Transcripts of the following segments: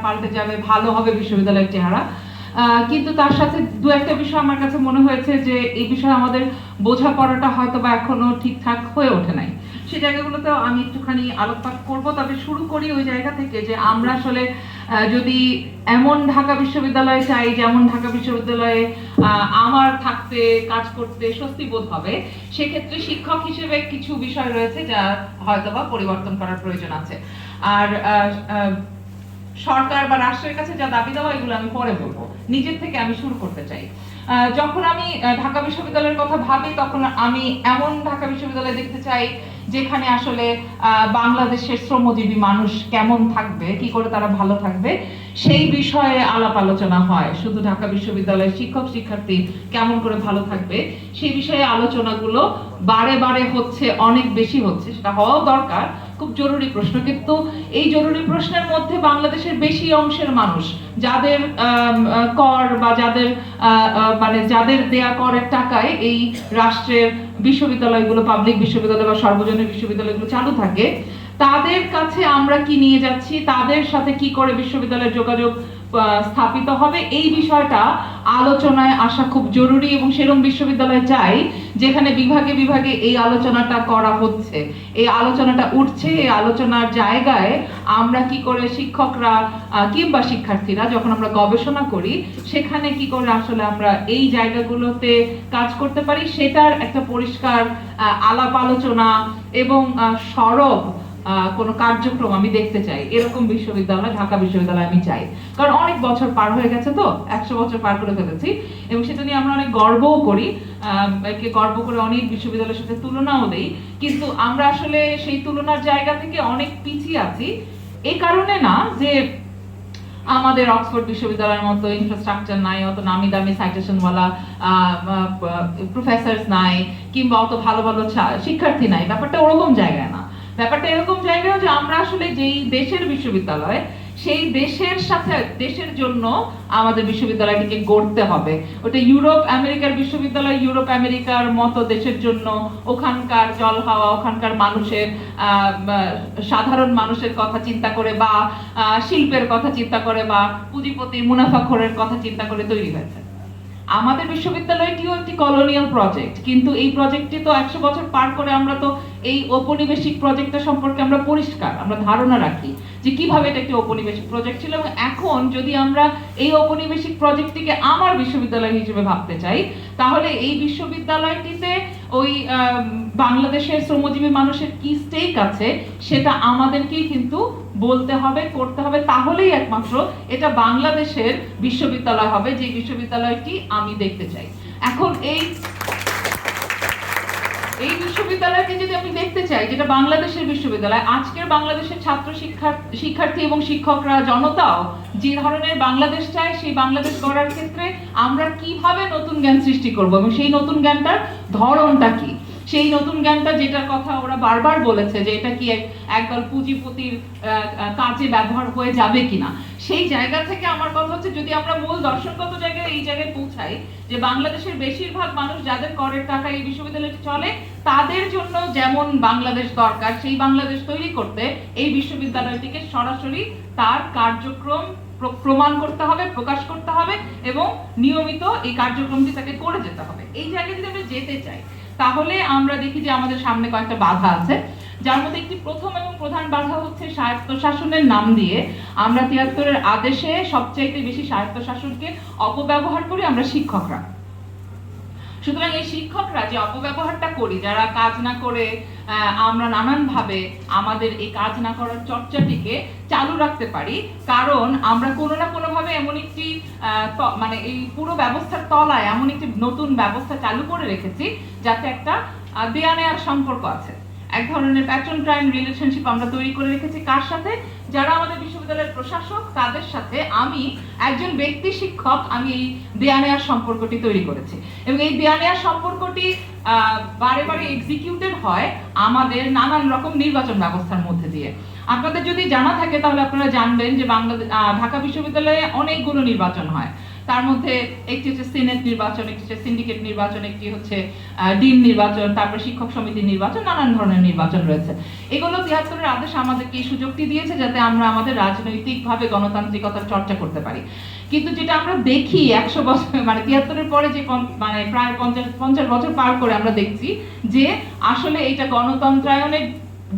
পাল্টে যাবে, ভালো হবে বিশ্ববিদ্যালয়ের চেহারা। কিন্তু তার সাথে দু একটা বিষয় আমার কাছে মনে হয়েছে যে এই বিষয়ে আমাদের বোঝাপড়াটা হয়তো বা এখনো ঠিকঠাক হয়ে ওঠে নাই। সেই জায়গাগুলোতেও আমি একটুখানি আলোকপাত করব। তবে শুরু করি ওই জায়গা থেকে যে আমরা আসলে যদি এমন ঢাকা বিশ্ববিদ্যালয় চাই যেমন ঢাকা বিশ্ববিদ্যালয়ে আমার থাকতে কাজ করতে স্বস্তি বোধ হবে, সেক্ষেত্রে শিক্ষক হিসেবে কিছু বিষয় রয়েছে যা হয়তোবা পরিবর্তন করার প্রয়োজন আছে। আর সরকার বা রাষ্ট্রের কাছে যা দাবি দেওয়া এগুলো আমি পরে বলবো, নিজের থেকে আমি শুরু করতে চাই। যখন আমি ঢাকা বিশ্ববিদ্যালয়ের কথা ভাবি তখন আমি এমন ঢাকা বিশ্ববিদ্যালয় দেখতে চাই যেখানে আসলে বাংলাদেশের শ্রমজীবী মানুষ কেমন থাকবে, কি করে তারা ভালো থাকবে সেই বিষয়ে আলাপ আলোচনা হয়। শুধু ঢাকা বিশ্ববিদ্যালয়ের শিক্ষক শিক্ষার্থী কেমন করে ভালো থাকবে সেই বিষয়ে আলোচনাগুলো বারে বারে হচ্ছে, অনেক বেশি হচ্ছে, সেটা হওয়াও দরকার, খুব জরুরি প্রশ্ন। কিন্তু এই জরুরি প্রশ্নের মধ্যে বাংলাদেশের বেশি অংশের মানুষ যাদের কর বা যাদের মানে যাদের দেয়া করের টাকায় এই রাষ্ট্রের বিশ্ববিদ্যালয়গুলো, পাবলিক বিশ্ববিদ্যালয় বা সর্বজনীন বিশ্ববিদ্যালয়গুলো চালু থাকে, তাদের কাছে আমরা কি নিয়ে যাচ্ছি, তাদের সাথে কি করে বিশ্ববিদ্যালয়ের যোগাযোগ স্থাপিত হবে, এই বিষয়টা আলোচনায় আসা খুব জরুরি। এবং সেরকম বিশ্ববিদ্যালয় চাই যেখানে বিভাগে বিভাগে এই আলোচনাটা করা হচ্ছে, এই আলোচনাটা উঠছে। এই আলোচনার জায়গায় আমরা কি করে শিক্ষকরা কিংবা শিক্ষার্থীরা যখন আমরা গবেষণা করি সেখানে কি করে আসলে আমরা এই জায়গাগুলোতে কাজ করতে পারি, সেটার একটা পরিষ্কার আলাপ আলোচনা এবং সরব কোনো কার্যক্রম আমি দেখতে চাই। এরকম বিশ্ববিদ্যালয়, ঢাকা বিশ্ববিদ্যালয় আমি চাই। কারণ অনেক বছর পার হয়ে গেছে, তো 100 বছর পার করে ফেলেছি এবং সেটা নিয়ে আমরা অনেক গর্বও করি, গর্ব করে অনেক বিশ্ববিদ্যালয়ের সাথে তুলনাও দেই। কিন্তু আমরা আসলে সেই তুলনার জায়গা থেকে অনেক পিছিয়ে আছি। এই কারণে না যে আমাদের অক্সফোর্ড বিশ্ববিদ্যালয়ের মতো ইনফ্রাস্ট্রাকচার নাই, অত নামি দামি সাইটেশনওয়ালা প্রফেসর নাই, কিংবা অত ভালো ভালো শিক্ষার্থী নাই। ব্যাপারটা ওরকম জায়গায় না। ব্যাপারটা এরকম জায়গায় যে আমরা আসলে যেই দেশের বিশ্ববিদ্যালয়, সেই দেশের সাথে দেশের জন্য আমাদের বিশ্ববিদ্যালয়টিকে গড়তে হবে। ওটা ইউরোপ আমেরিকার বিশ্ববিদ্যালয় ইউরোপ আমেরিকার মতো দেশের জন্য, ওখানকার জল হাওয়া, ওখানকার মানুষের সাধারণ মানুষের কথা চিন্তা করে বা শিল্পের কথা চিন্তা করে বা পুঁজিপতি মুনাফাখোরের কথা চিন্তা করে তৈরি হয়েছে। আমাদের বিশ্ববিদ্যালয়টিও একটি কলোনিয়াল প্রজেক্ট, কিন্তু এই প্রজেক্টটি তো 100 বছর পার করে আমরা তো এই ঔপনিবেশিক প্রজেক্টটা সম্পর্কে আমরা পরিষ্কার, আমরা ধারণা রাখি যে কিভাবে এটা একটি ঔপনিবেশিক প্রজেক্ট ছিল। এবং এখন যদি আমরা এই ঔপনিবেশিক প্রজেক্টটিকে আমার বিশ্ববিদ্যালয় হিসেবে ভাবতে চাই, তাহলে এই বিশ্ববিদ্যালয়টিতে ওই বাংলাদেশের শ্রমজীবী মানুষের কি স্টেক আছে সেটা আমাদেরকেই কিন্তু বলতে হবে, করতে হবে। তাহলেই একমাত্র এটা বাংলাদেশের বিশ্ববিদ্যালয় হবে, যে বিশ্ববিদ্যালয়টি আমি দেখতে চাই। এখন এই বিশ্ববিদ্যালয়কে যদি আমি দেখতে চাই যেটা বাংলাদেশের বিশ্ববিদ্যালয়, আজকের বাংলাদেশের ছাত্র শিক্ষার্থী এবং শিক্ষকরা, জনতাও যে ধরনের বাংলাদেশ চায়, সেই বাংলাদেশ গড়ার ক্ষেত্রে আমরা কিভাবে নতুন জ্ঞান সৃষ্টি করব এবং সেই নতুন জ্ঞানটার ধরনটা কি, সেই নতুন জ্ঞানটা যেটার কথা ওরা বারবার বলেছে যে এটা কি একদল পুঁজিপতির কাজে ব্যবহার হয়ে যাবে কিনা, সেই জায়গা থেকে আমার কথা হচ্ছে যদি আমরা মূল দর্শনগত জায়গায় এই জায়গায় পৌঁছাই যে বাংলাদেশের বেশিরভাগ মানুষ যাদের করের টাকা এই বিশ্ববিদ্যালয়টি চলে, তাদের জন্য যেমন বাংলাদেশ দরকার, সেই বাংলাদেশ তৈরি করতে এই বিশ্ববিদ্যালয়টিকে সরাসরি তার কার্যক্রম প্রমাণ করতে হবে, প্রকাশ করতে হবে এবং নিয়মিত এই কার্যক্রমটি তাকে করে যেতে হবে। এই জায়গায় যদি আমরা যেতে চাই তাহলে আমরা দেখি যে আমাদের সামনে কয়েকটা বাধা আছে, যার মধ্যে একটি প্রথম এবং প্রধান বাধা হচ্ছে স্বায়ত্তশাসনের নাম দিয়ে আমরা ৭৩-এর আদেশে সবচাইতে বেশি স্বায়ত্তশাসনকে অপব্যবহার করি আমরা শিক্ষকরা। সুতরাং এই শিক্ষকরা যে অপব্যবহারটা করি, যারা কাজ না করে আমরা নানানভাবে আমাদের এই কাজ না করার চর্চাটিকে চালু রাখতে পারি, কারণ আমরা কোনো না কোনোভাবে এমন একটি মানে এই পুরো ব্যবস্থার তলায় এমন একটি নতুন ব্যবস্থা চালু করে রেখেছি যাতে একটা দেয়া নেয়ার সম্পর্ক আছে, এক ধরনের প্যাট্রন ক্লায়েন্ট রিলেশনশিপ আমরা তৈরি করে রেখেছি। কার সাথে? যারা আমাদের বিশ্ববিদ্যালয়ের প্রশাসক, তাদের সাথে আমি একজন ব্যক্তি শিক্ষক, আমি এই দেয়া নেয়ার সম্পর্কটি তৈরি করেছি এবং এই দেয়া নেয়ার সম্পর্কটি বারে বারে এক্সিকিউটেড হয় আমাদের নানান রকম নির্বাচন ব্যবস্থার মধ্যে দিয়ে। আপনাদের যদি জানা থাকে তাহলে আপনারা জানবেন যে ঢাকা বিশ্ববিদ্যালয়ে অনেকগুলো নির্বাচন হয়। তার মধ্যে একটি হচ্ছে সিনেট নির্বাচন, একটি হচ্ছে সিন্ডিকেট নির্বাচন, একটি হচ্ছে ডিন নির্বাচন, তারপর শিক্ষক সমিতির নির্বাচন, নানান ধরনের নির্বাচন রয়েছে। এগুলো ৭৩-এর আদেশ আমাদেরকে এই সুযোগটি দিয়েছে যাতে আমরা আমাদের রাজনৈতিকভাবে গণতান্ত্রিকতার চর্চা করতে পারি। কিন্তু যেটা আমরা দেখি ১০০ বছর মানে ৭৩-এর পরে যে মানে প্রায় ৫০ বছর পার করে আমরা দেখছি যে আসলে এটা গণতন্ত্রায়নের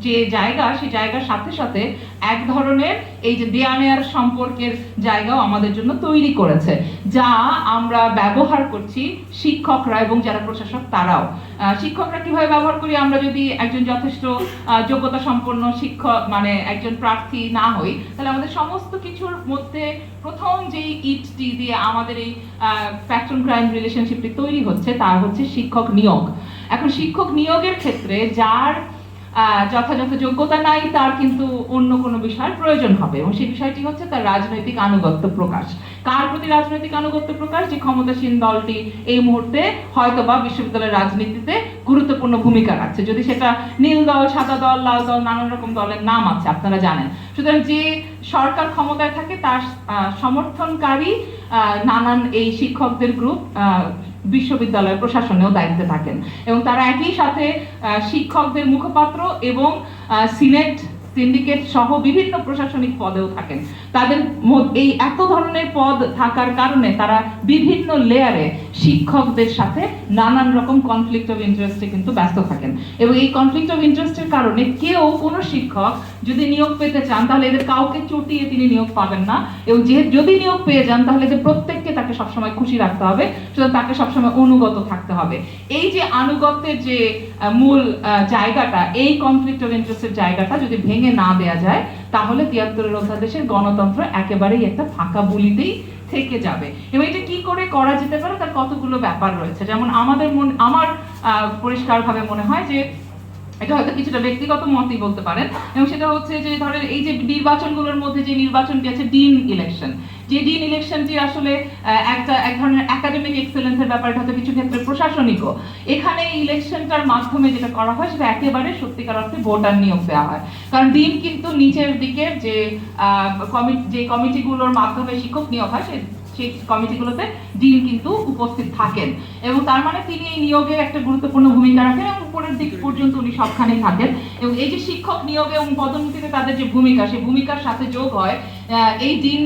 যে জায়গা, সেই জায়গার সাথে সাথে এক ধরনের এই যে দেয়া নেয়ার সম্পর্কের জায়গাও আমাদের জন্য তৈরি করেছে, যা আমরা ব্যবহার করছি শিক্ষকরা এবং যারা প্রশাসক তারাও। শিক্ষকরা কিভাবে ব্যবহার করি, আমরা যদি একজন যথেষ্ট যোগ্যতা সম্পন্ন শিক্ষক মানে একজন প্রার্থী না হই, তাহলে আমাদের সমস্ত কিছুর মধ্যে প্রথম যেই ইটটি দিয়ে আমাদের এই প্যাট্রন ক্লায়েন্ট রিলেশনশিপটি তৈরি হচ্ছে তা হচ্ছে শিক্ষক নিয়োগ। এখন শিক্ষক নিয়োগের ক্ষেত্রে যার যথাযথ যোগ্যতা নাই তার কিন্তু অন্য কোনো বিষয়ের প্রয়োজন হবে, এবং সেই বিষয়টি হচ্ছে তার রাজনৈতিক আনুগত্য প্রকাশ। কার প্রতি রাজনৈতিক আনুগত্য প্রকাশ? যে ক্ষমতাসীন দলটি এই মুহূর্তে হয়তোবা বিশ্ববিদ্যালয়ের রাজনীতিতে গুরুত্বপূর্ণ ভূমিকা রাখছে, যদি সেটা নীল দল, সাদা দল, লাল দল, নানান রকম দলের নাম আছে আপনারা জানেন। সুতরাং যে সরকার ক্ষমতায় থাকে তার সমর্থনকারী নানান এই শিক্ষকদের গ্রুপ বিশ্ববিদ্যালয় প্রশাসনেও দায়িত্বে থাকেন, এবং তারা একই সাথে শিক্ষকদের মুখপাত্র এবং সিনেট, সিন্ডিকেট সহ বিভিন্ন প্রশাসনিক পদেও থাকেন। তাদের এই এত ধরনের পদ থাকার কারণে তারা বিভিন্ন লেয়ারে শিক্ষকদের সাথে নানান রকম কনফ্লিক্ট অফ ইন্টারেস্টে কিন্তু ব্যস্ত থাকেন, এবং এই কনফ্লিক্ট অফ ইন্টারেস্টের কারণে কেউ কোনো শিক্ষক যদি নিয়োগ পেতে চান তাহলে এদের কাউকে চটিয়ে তিনি নিয়োগ পাবেন না, এবং যদি নিয়োগ পেয়ে যান তাহলে এদের প্রত্যেককে তাকে সবসময় খুশি রাখতে হবে, সুতরাং তাকে সবসময় অনুগত থাকতে হবে। এই যে আনুগত্যের যে মূল জায়গাটা, এই কনফ্লিক্ট অফ ইন্টারেস্টের জায়গাটা যদি ভেঙে না দেয়া যায় তাহলে ৭৩-এর অধ্যাদেশের গণতন্ত্র একেবারেই একটা ফাঁকা বুলিতেই থেকে যাবে। এবং এটা কি করে করা যেতে পারে তার কতগুলো ব্যাপার রয়েছে। যেমন আমার পরিষ্কারভাবে মনে হয় যে এটা হয়তো কিছুটা ব্যক্তিগত মতই বলতে পারেন, এবং সেটা হচ্ছে যে ধরেন এই যে নির্বাচনগুলোর মধ্যে যে নির্বাচনটি আছে ডিন ইলেকশন, যে ডিন ইলেকশনটি আসলে এক ধরনের একাডেমিক এক্সেলেন্সের ব্যাপারটা হয়তো কিছু ক্ষেত্রে প্রশাসনিকও। এখানে এই ইলেকশনটার মাধ্যমে যেটা করা হয় সেটা একেবারে সত্যিকার অর্থে ভোটার নিয়োগ দেওয়া হয়, কারণ ডিন কিন্তু নিচের দিকের যে কমিটিগুলোর মাধ্যমে শিক্ষক নিয়োগ হয় সেই কমিটিগুলোতে ডিন কিন্তু উপস্থিত থাকেন, এবং তার মানে তিনি এই নিয়োগে একটা গুরুত্বপূর্ণ ভূমিকা রাখেন এবং উপরের দিক পর্যন্ত উনি সবখানেই থাকেন। এবং এই যে শিক্ষক নিয়োগে এবং পদোন্নতিতে তাদের যে ভূমিকা, সেই ভূমিকার সাথে যোগ হয় এই ডিন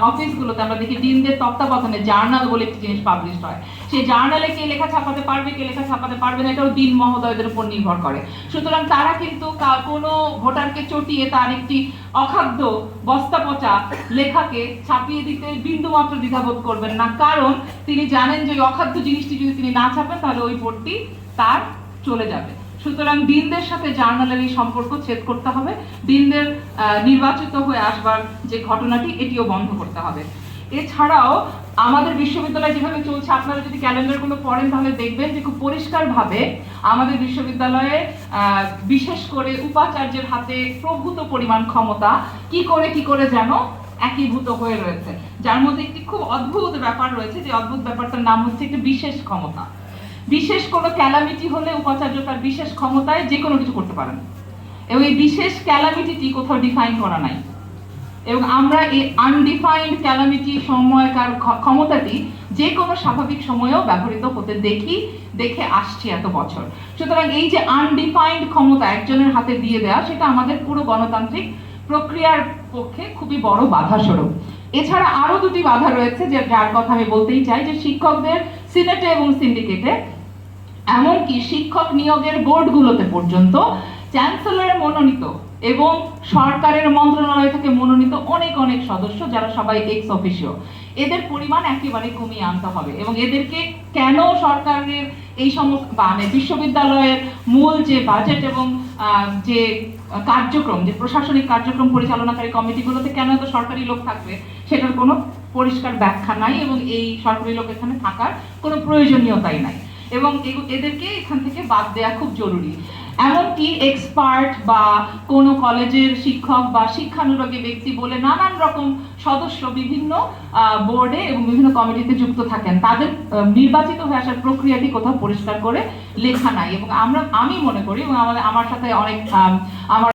অফিসগুলোতে আমরা দেখি ডিনদের তত্ত্বাবধানে জার্নাল বলে একটি জিনিস পাবলিশ হয়। সেই জার্নালে কে লেখা ছাপাতে পারবে, কে লেখা ছাপাতে পারবে না, এটাও ডিন মহোদয়দের উপর নির্ভর করে। সুতরাং তারা কিন্তু কোনো ভোটারকে চটিয়ে তার একটি অখাদ্য বস্তা পচা লেখাকে ছাপিয়ে দিতে বিন্দুমাত্র দ্বিধাবোধ করবেন না, কারণ তিনি জানেন যে অখাদ্য জিনিসটি যদি তিনি না ছাপেন তাহলে ওই ভোটটি তার চলে যাবে। সুতরাং দিনদের সাথে জার্নালের এই সম্পর্ক ছেদ করতে হবে, দিনদের নির্বাচিত হয়ে আসবার যে ঘটনাটি এটিও বন্ধ করতে হবে। এছাড়াও আমাদের বিশ্ববিদ্যালয় যেভাবে চলছে, আপনারা যদি ক্যালেন্ডারগুলো পড়েন তাহলে দেখবেন যে খুব পরিষ্কারভাবে আমাদের বিশ্ববিদ্যালয়ে বিশেষ করে উপাচার্যের হাতে প্রভূত পরিমাণ ক্ষমতা কি করে যেন একীভূত হয়ে রয়েছে, যার মধ্যে একটি খুব অদ্ভুত ব্যাপার রয়েছে, যে অদ্ভুত ব্যাপারটার নাম হচ্ছে একটি বিশেষ ক্ষমতা। বিশেষ কোনো ক্যালামিটি হলে উপাচার্য তার বিশেষ ক্ষমতায় যে কোনো কিছু করতে পারেন, এবং এই বিশেষ ক্যালামিটিটি কোথাও ডিফাইন করা নাই, এবং আমরা এই আনডিফাইন্ড ক্যালামিটি সময়কার ক্ষমতাটি যে কোনো স্বাভাবিক সময়েও ব্যবহৃত হতে দেখে আসছি এত বছর। সুতরাং এই যে আনডিফাইন্ড ক্ষমতা একজনের হাতে দিয়ে দেওয়া, সেটা আমাদের পুরো গণতান্ত্রিক প্রক্রিয়ার পক্ষে খুবই বড় বাধা স্বরূপ। এছাড়া আরো দুটি বাধা রয়েছে যার কথা আমি বলতেই চাই, যে শিক্ষকদের সিনেটে এবং সিন্ডিকেটে, এমনকি শিক্ষক নিয়োগের বোর্ডগুলোতে পর্যন্ত চ্যান্সেলরের মনোনীত এবং সরকারের মন্ত্রণালয় থেকে মনোনীত অনেক সদস্য যারা সবাই এক্স অফিসিও, এদের পরিমাণ একেবারে কমিয়ে আনতে হবে, এবং এদেরকে কেন সরকারের এই সমস্ত মানে বিশ্ববিদ্যালয়ের মূল যে বাজেট এবং যে কার্যক্রম, যে প্রশাসনিক কার্যক্রম পরিচালনাকারী কমিটিগুলোতে কেন এত সরকারি লোক থাকবে সেটার কোনো পরিষ্কার ব্যাখ্যা নাই, এবং এই সরকারি লোক এখানে থাকার কোনো প্রয়োজনীয়তাই নাই, এবং এদেরকে এখান থেকে বাদ দেওয়া খুব জরুরি। এমনকি এক্সপার্ট বা কোনো কলেজের শিক্ষক বা শিক্ষানুরাগী ব্যক্তি বলে নানান রকম সদস্য বিভিন্ন বোর্ডে এবং বিভিন্ন কমিটিতে যুক্ত থাকেন, তাদের নির্বাচিত হয়ে আসার প্রক্রিয়াটি কোথাও পরিষ্কার করে লেখা নাই। এবং আমি মনে করি, এবং আমার সাথে অনেক আমার